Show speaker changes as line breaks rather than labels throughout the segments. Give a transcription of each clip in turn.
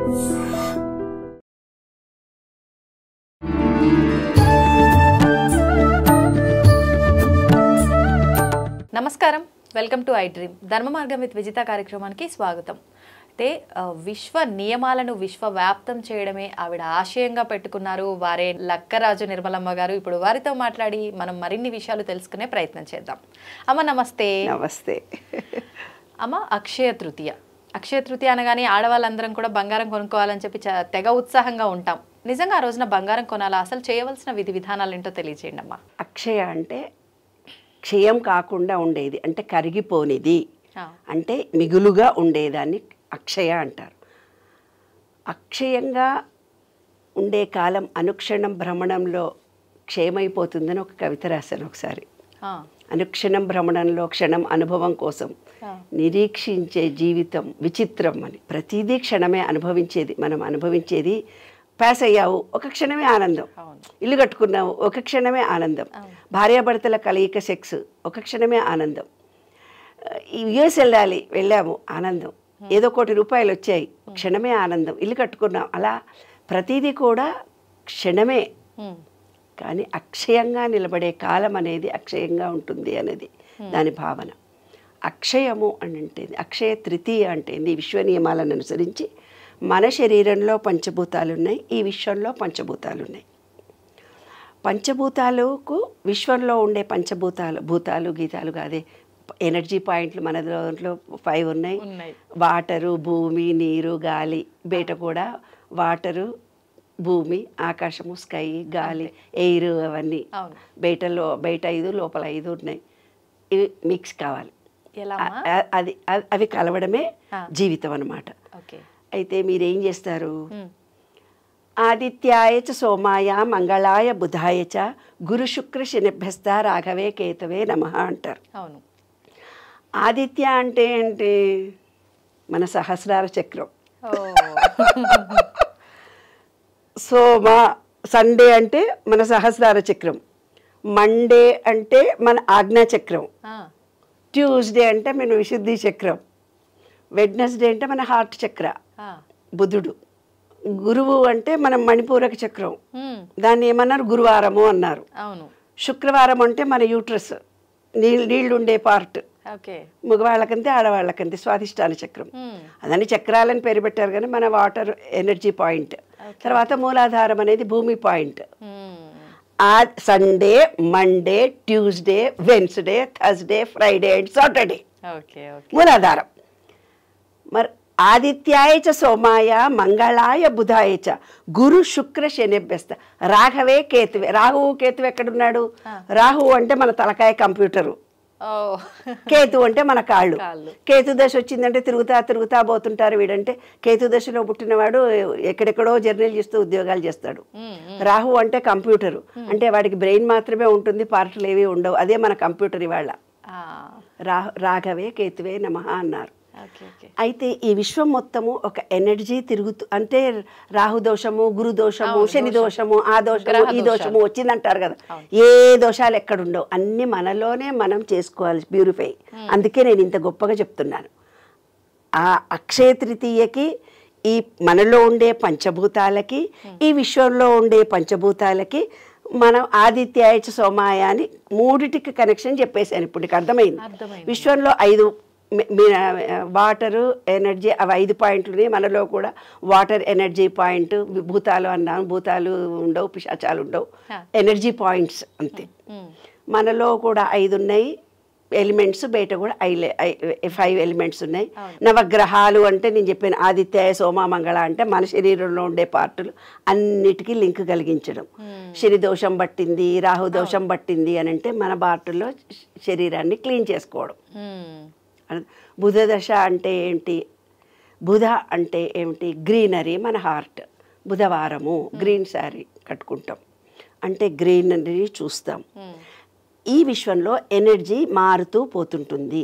నమస్కారం, welcome to I dream. ధర్మ మార్గం విత్ విజిత కార్యక్రమానికి స్వాగతం. అయితే విశ్వ నియమాలను విశ్వవ్యాప్తం చేయడమే ఆవిడ ఆశయంగా పెట్టుకున్నారు వారే లక్కరాజు నిర్మలమ్మ గారు. ఇప్పుడు వారితో మాట్లాడి మనం మరిన్ని విషయాలు తెలుసుకునే ప్రయత్నం చేద్దాం. అమ్మ నమస్తే.
నమస్తే
అమ్మ, అక్షయ తృతీయ. అక్షయ తృతీయ అనగానే ఆడవాళ్ళందరం కూడా బంగారం కొనుక్కోవాలని చెప్పి తెగ ఉత్సాహంగా ఉంటాం. నిజంగా ఆ రోజున బంగారం కొనాలా? అసలు చేయవలసిన విధి విధానాలు ఏంటో తెలియజేయండి అమ్మా.
అక్షయ అంటే క్షయం కాకుండా ఉండేది, అంటే కరిగిపోనిది, అంటే మిగులుగా ఉండేదాన్ని అక్షయ అంటారు. అక్షయంగా ఉండే కాలం అనుక్షణం భ్రమణంలో క్షయమైపోతుందని ఒక కవిత రాశాను ఒకసారి. అనుక్షణం భ్రమణంలో క్షణం అనుభవం కోసం నిరీక్షించే జీవితం విచిత్రం అని. ప్రతిదీ క్షణమే అనుభవించేది. మనం అనుభవించేది పాస్ అయ్యావు, ఒక క్షణమే ఆనందం. ఇల్లు కట్టుకున్నావు, ఒక క్షణమే ఆనందం. భార్యాభర్తల కలయిక సెక్స్, ఒక క్షణమే ఆనందం. యుఎస్ వెళ్ళాము, ఆనందం. ఏదో ₹1,00,00,000 వచ్చాయి, క్షణమే ఆనందం. ఇల్లు కట్టుకున్నాం. అలా ప్రతిదీ కూడా క్షణమే. కానీ అక్షయంగా నిలబడే కాలం అనేది అక్షయంగా ఉంటుంది అనేది దాని భావన. అక్షయము అని అంటే అక్షయ తృతీయ అంటే విశ్వ నియమాలను అనుసరించి మన శరీరంలో పంచభూతాలు ఉన్నాయి, ఈ విశ్వంలో పంచభూతాలు ఉన్నాయి. పంచభూతాలకు విశ్వంలో ఉండే పంచభూతాలు, భూతాలు గీతాలు కాదే, ఎనర్జీ పాయింట్లు మన దాంట్లో 5 ఉన్నాయి. వాటరు, భూమి, నీరు, గాలి. బయట కూడా వాటరు, భూమి, ఆకాశము, స్కై, గాలి, ఎయిర్, అవన్నీ బయట 5 లోపల 5 ఉన్నాయి. ఇవి మిక్స్ కావాలి. అవి కలవడమే జీవితం అన్నమాట. అయితే మీరేం చేస్తారు? ఆదిత్యాయ చ సోమాయ మంగళాయ బుధాయ చ గురు శుక్ర శనిభ్యస్త రాఘవే కేతవే నమః అంటారు.
అవును.
ఆదిత్య అంటే ఏంటి? మన సహస్రార చక్రం. సోమ సండే అంటే మన సహస్రార చక్రం. మండే అంటే మన ఆజ్ఞా చక్రం. ట్యూస్డే అంటే మన విశుద్ధి చక్రం. వెడ్నెస్డే అంటే మన హార్ట్ చక్ర, బుధుడు. గురువు అంటే మన మణిపూరక చక్రం, దాన్ని ఏమన్నారు? గురువారము అన్నారు. శుక్రవారం అంటే మన యూట్రస్, నీళ్ళుండే పార్ట్. మగవాళ్ళకంతే ఆడవాళ్ళకంతే స్వాధిష్టాన చక్రం. అదని చక్రాలని పేరు పెట్టారు కానీ మన వాటర్ ఎనర్జీ పాయింట్. తర్వాత మూలాధారం అనేది భూమి point. Sunday, Monday, Tuesday, Wednesday, Thursday, Friday and Saturday మూలాధారం. మరి ఆదిత్యాయ చ సోమాయ మంగళాయ బుధాయ చ గురు శుక్ర శనిభ్యస్త రాఘవే కేతువే. రాహువు కేతువు ఎక్కడున్నాడు? రాహువు అంటే మన తలకాయ కంప్యూటరు, కేతు అంటే మన కాళ్ళు. కేతు దశ వచ్చిందంటే తిరుగుతా పోతుంటారు. వీడంటే కేతు దశలో పుట్టినవాడు ఎక్కడెక్కడో జర్నీలు చేస్తూ ఉద్యోగాలు చేస్తాడు. రాహు అంటే కంప్యూటరు, అంటే వాడికి బ్రెయిన్ మాత్రమే ఉంటుంది, పార్ట్లు ఏవి ఉండవు. అదే మన కంప్యూటర్. ఇవాళ రాఘవే కేతువే నమః అన్నారు. అయితే ఈ విశ్వం మొత్తము ఒక ఎనర్జీ తిరుగుతూ, అంటే రాహు దోషము, గురు దోషము, శని దోషము, ఆ దోషము, ఈ దోషము వచ్చిందంటారు కదా. ఏ దోషాలు ఎక్కడుండవు, అన్ని మనలోనే మనం చేసుకోవాలి, ప్యూరిఫై. అందుకే నేను ఇంత గొప్పగా చెప్తున్నాను. ఆ అక్షయ తృతీయకి ఈ మనలో ఉండే పంచభూతాలకి, ఈ విశ్వంలో ఉండే పంచభూతాలకి మనం ఆదిత్యాయ చ సోమాయ అని మూడిటికి కనెక్షన్ చెప్పేశాను. ఇప్పుడు నీకు అర్థమైంది. విశ్వంలో 5 వాటరు, ఎనర్జీ, అవి 5 పాయింట్లు. మనలో కూడా వాటర్ ఎనర్జీ పాయింట్. భూతాలు అన్నాను, భూతాలు ఉండవు, పిశాచాలు ఉండవు, ఎనర్జీ పాయింట్స్ అంతే. మనలో కూడా 5 ఉన్నాయి ఎలిమెంట్స్, బయట కూడా 5 ఎలిమెంట్స్ ఉన్నాయి. నవగ్రహాలు అంటే నేను చెప్పాను, ఆదిత్య సోమ మంగళ అంటే మన శరీరంలో ఉండే పార్టులు అన్నిటికీ లింక్ కలిగించడం. శని దోషం పట్టింది, రాహు దోషం పట్టింది అని అంటే మన పార్టుల్లో శరీరాన్ని క్లీన్ చేసుకోవడం. బుధ దశ అంటే ఏంటి? బుధ అంటే ఏమిటి? గ్రీనరీ, మన హార్ట్. బుధవారము గ్రీన్ శారీ కట్టుకుంటాం, అంటే గ్రీనరీ చూస్తాం. ఈ విశ్వంలో ఎనర్జీ మారుతూ పోతుంటుంది.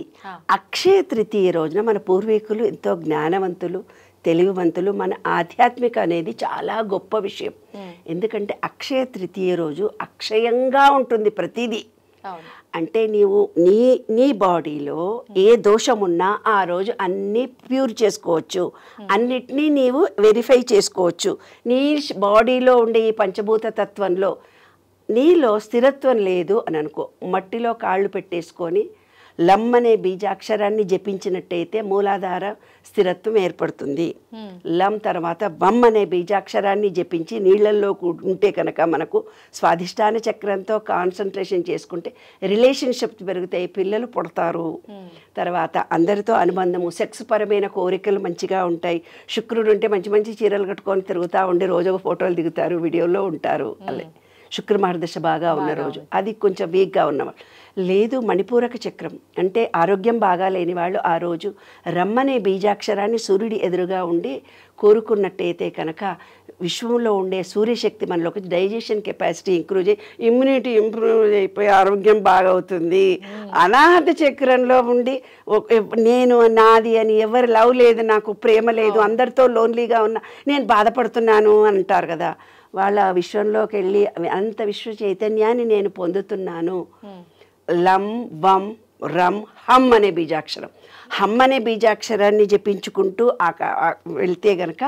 అక్షయ తృతీయ రోజున మన పూర్వీకులు ఎంతో జ్ఞానవంతులు, తెలివివంతులు. మన ఆధ్యాత్మిక అనేది చాలా గొప్ప విషయం. ఎందుకంటే అక్షయ తృతీయ రోజు అక్షయంగా ఉంటుంది ప్రతిదీ. అంటే నీవు నీ బాడీలో ఏ దోషం ఉన్నా ఆ రోజు అన్నీ ప్యూర్ చేసుకోవచ్చు, అన్నిటినీ నీవు వెరిఫై చేసుకోవచ్చు. నీ బాడీలో ఉండే ఈ పంచభూత తత్వంలో నీలో స్థిరత్వం లేదు అని అనుకో, మట్టిలో కాళ్ళు పెట్టేసుకొని లం అనే బీజాక్షరాన్ని జపించినట్టయితే మూలాధార స్థిరత్వం ఏర్పడుతుంది. లం తర్వాత వమ్ అనే బీజాక్షరాన్ని జపించి నీళ్లలో ఉంటే కనుక మనకు స్వాధిష్టాన చక్రంతో కాన్సన్ట్రేషన్ చేసుకుంటే రిలేషన్షిప్ పెరుగుతాయి, పిల్లలు పుడతారు. తర్వాత అందరితో అనుబంధము, సెక్స్ పరమైన కోరికలు మంచిగా ఉంటాయి. శుక్రుడు ఉంటే మంచి మంచి చీరలు కట్టుకొని తిరుగుతూ ఉండి రోజు ఫోటోలు దిగుతారు, వీడియోలో ఉంటారు. అలా శుక్ర మహర్దశ బాగా ఉన్న రోజు, అది కొంచెం వీక్గా ఉన్నవాళ్ళు. లేదు మణిపూరక చక్రం అంటే ఆరోగ్యం బాగా లేని వాళ్ళు ఆ రోజు రమ్మనే బీజాక్షరాన్ని సూర్యుడి ఎదురుగా ఉండి కోరుకున్నట్టయితే కనుక విశ్వంలో ఉండే సూర్యశక్తి మనలోకి డైజెషన్ కెపాసిటీ ఇంప్రూవ్ చేయి, ఇమ్యూనిటీ ఇంప్రూవ్ అయిపోయి ఆరోగ్యం బాగా అవుతుంది. అనాహత చక్రంలో ఉండి నేను నాది అని ఎవరు లవ్ లేదు, నాకు ప్రేమ లేదు, అందరితో లోన్లీగా ఉన్నా, నేను బాధపడుతున్నాను అని అంటారు కదా, వాళ్ళ విశ్వంలోకి వెళ్ళి అంత విశ్వ చైతన్యాన్ని నేను పొందుతున్నాను. లం వం రం హమ్ అనే బీజాక్షరం, హమ్ అనే బీజాక్షరాన్ని జపించుకుంటూ వెళ్తే గనక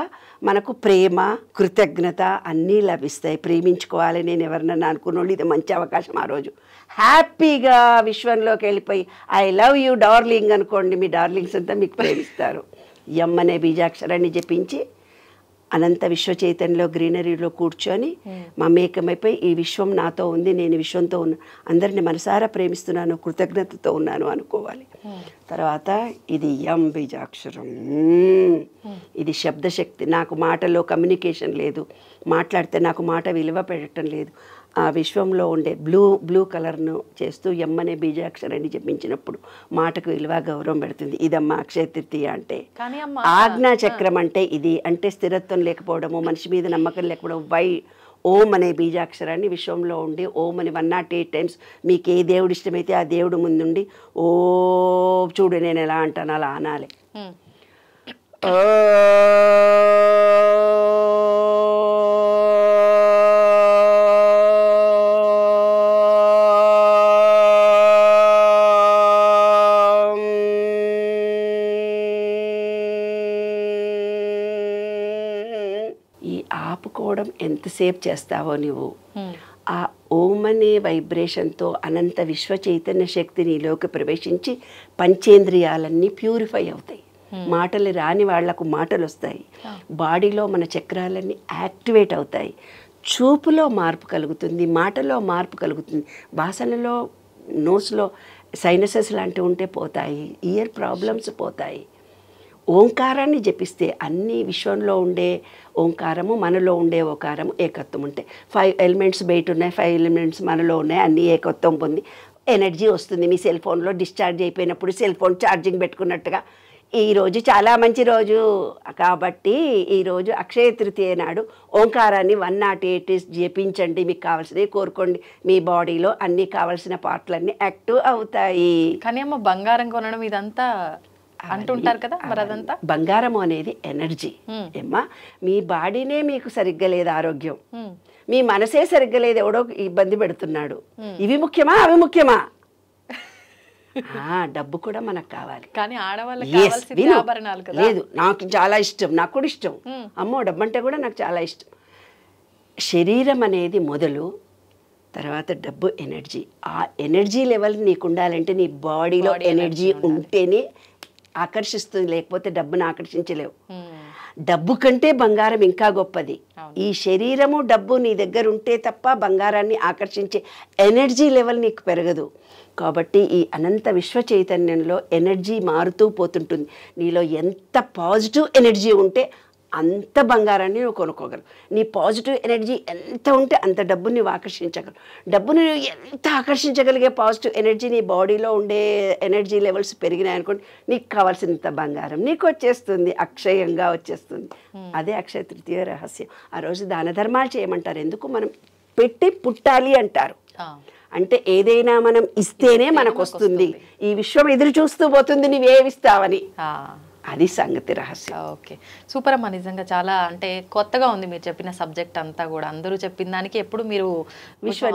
మనకు ప్రేమ కృతజ్ఞత అన్నీ లభిస్తాయి. ప్రేమించుకోవాలి నేను ఎవరినన్నా అనుకున్న ఇది మంచి అవకాశం. ఆ రోజు హ్యాపీగా విశ్వంలోకి వెళ్ళిపోయి ఐ లవ్ యూ డార్లింగ్ అనుకోండి, మీ డార్లింగ్స్ అంతా మీకు ప్రేమిస్తారు. ఎమ్ అనే బీజాక్షరాన్ని జపించి అనంత విశ్వ చైతన్యంలో గ్రీనరీలో కూర్చొని మమేకమైపోయి ఈ విశ్వం నాతో ఉంది, నేను విశ్వంతో ఉన్నా, అందరిని మనసారా ప్రేమిస్తున్నాను, కృతజ్ఞతతో ఉన్నాను అనుకోవాలి. తర్వాత ఇది యం బీజాక్షరం, ఇది శబ్దశక్తి. నాకు మాటలో కమ్యూనికేషన్ లేదు, మాట్లాడితే నాకు మాట విలువ పెట్టడం లేదు. ఆ విశ్వంలో ఉండే బ్లూ కలర్ను చేస్తూ ఎమ్మనే బీజాక్షరాన్ని జపించినప్పుడు మాటకు విలువ గౌరవం పెడుతుంది. ఇదమ్మా అక్షయ తృతీయ అంటే. ఆజ్ఞా చక్రం అంటే ఇది, అంటే స్థిరత్వం లేకపోవడము, మనిషి మీద నమ్మకం లేకపోవడం. ఓం అనే బీజాక్షరాన్ని విశ్వంలో ఉండి ఓం అని 108 టైమ్స్ మీకు ఏ దేవుడు ఇష్టమైతే ఆ దేవుడు ముందుండి ఓ చూడు నేను ఎలా అంటాను అలా అనాలి. ఈ ఆపుకోవడం ఎంతసేపు చేస్తావో నువ్వు, ఆ ఓం అనే వైబ్రేషన్తో అనంత విశ్వ చైతన్య శక్తి నీలోకి ప్రవేశించి పంచేంద్రియాలన్నీ ప్యూరిఫై అవుతాయి. మాటలు రాని వాళ్లకు మాటలు వస్తాయి, బాడీలో మన చక్రాలన్నీ యాక్టివేట్ అవుతాయి, చూపులో మార్పు కలుగుతుంది, మాటలో మార్పు కలుగుతుంది, వాసనలో నోస్లో సైనసెస్ లాంటివి ఉంటే పోతాయి, ఇయర్ ప్రాబ్లమ్స్ పోతాయి. ఓంకారాన్ని జపిస్తే అన్ని విశ్వంలో ఉండే ఓంకారము మనలో ఉండే ఓంకారము ఏకత్వం ఉంటాయి. 5 ఎలిమెంట్స్ బయట ఉన్నాయి, 5 ఎలిమెంట్స్ మనలో ఉన్నాయి, అన్నీ ఏకత్వం పొంది ఎనర్జీ వస్తుంది. మీ సెల్ ఫోన్లో డిశ్చార్జ్ అయిపోయినప్పుడు సెల్ ఫోన్ ఛార్జింగ్ పెట్టుకున్నట్టుగా ఈరోజు చాలా మంచి రోజు కాబట్టి ఈరోజు అక్షయ తృతీయ నాడు ఓంకారాన్ని 108 జపించండి, మీకు కావాల్సినవి కోరుకోండి, మీ బాడీలో అన్ని కావాల్సిన పార్ట్లన్నీ యాక్టివ్ అవుతాయి.
కానీ అమ్మ బంగారం కొనడం ఇదంతా అంటుంటారు కదా, మరి అదంతా
బంగారం అనేది ఎనర్జీ ఏమ్మా. మీ బాడీనే మీకు సరిగ్గా లేదు ఆరోగ్యం, మీ మనసే సరిగ్గా లేదు, ఎవడో ఇబ్బంది పెడుతున్నాడు. ఇవి ముఖ్యమా అవి ముఖ్యమా? డబ్బు కూడా మనకు కావాలి,
కానీ ఆడవాళ్ళకి
లేదు. నాకు చాలా ఇష్టం, నాకు కూడా ఇష్టం, అమ్మో డబ్బు అంటే కూడా నాకు చాలా ఇష్టం. శరీరం అనేది మొదలు, తర్వాత డబ్బు ఎనర్జీ. ఆ ఎనర్జీ లెవెల్ నీకు ఉండాలంటే నీ బాడీలో ఎనర్జీ ఉంటేనే ఆకర్షిస్తుంది, లేకపోతే డబ్బును ఆకర్షించలేవు. డబ్బు కంటే బంగారం ఇంకా గొప్పది. ఈ శరీరము డబ్బు నీ దగ్గర ఉంటే తప్ప బంగారాన్ని ఆకర్షించే ఎనర్జీ లెవెల్ నీకు పెరగదు. కాబట్టి ఈ అనంత విశ్వ చైతన్యంలో ఎనర్జీ మారుతూ పోతుంటుంది. నీలో ఎంత పాజిటివ్ ఎనర్జీ ఉంటే అంత బంగారాన్ని నువ్వు కొనుక్కోగలవు. నీ పాజిటివ్ ఎనర్జీ ఎంత ఉంటే అంత డబ్బుని నువ్వు ఆకర్షించగలవు. డబ్బుని ఎంత ఆకర్షించగలిగే పాజిటివ్ ఎనర్జీ నీ బాడీలో ఉండే ఎనర్జీ లెవెల్స్ పెరిగినాయి అనుకోండి, నీకు కావాల్సినంత బంగారం నీకు వచ్చేస్తుంది, అక్షయంగా వచ్చేస్తుంది. అదే అక్షయ తృతీయ రహస్యం. ఆ రోజు దాన ధర్మాలు చేయమంటారు. ఎందుకు? మనం పెట్టి పుట్టాలి అంటారు. అంటే ఏదైనా మనం ఇస్తేనే మనకు వస్తుంది. ఈ విశ్వం ఎదురు చూస్తూ పోతుంది నువ్వేమిస్తావని. అది సంగతి రహస్యం.
ఓకే, సూపర్ అమ్మా. నిజంగా చాలా అంటే కొత్తగా ఉంది మీరు చెప్పిన సబ్జెక్ట్ అంతా కూడా. అందరూ చెప్పిన దానికి ఎప్పుడు మీరు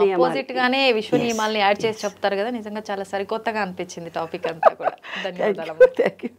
ఆపోజిట్ గానే విశ్వ నియమాలని యాడ్ చేసి చెప్తారు కదా, నిజంగా చాలా సరికొత్తగా అనిపించింది టాపిక్ అంతా కూడా. ధన్యవాదాలు.
Thank you.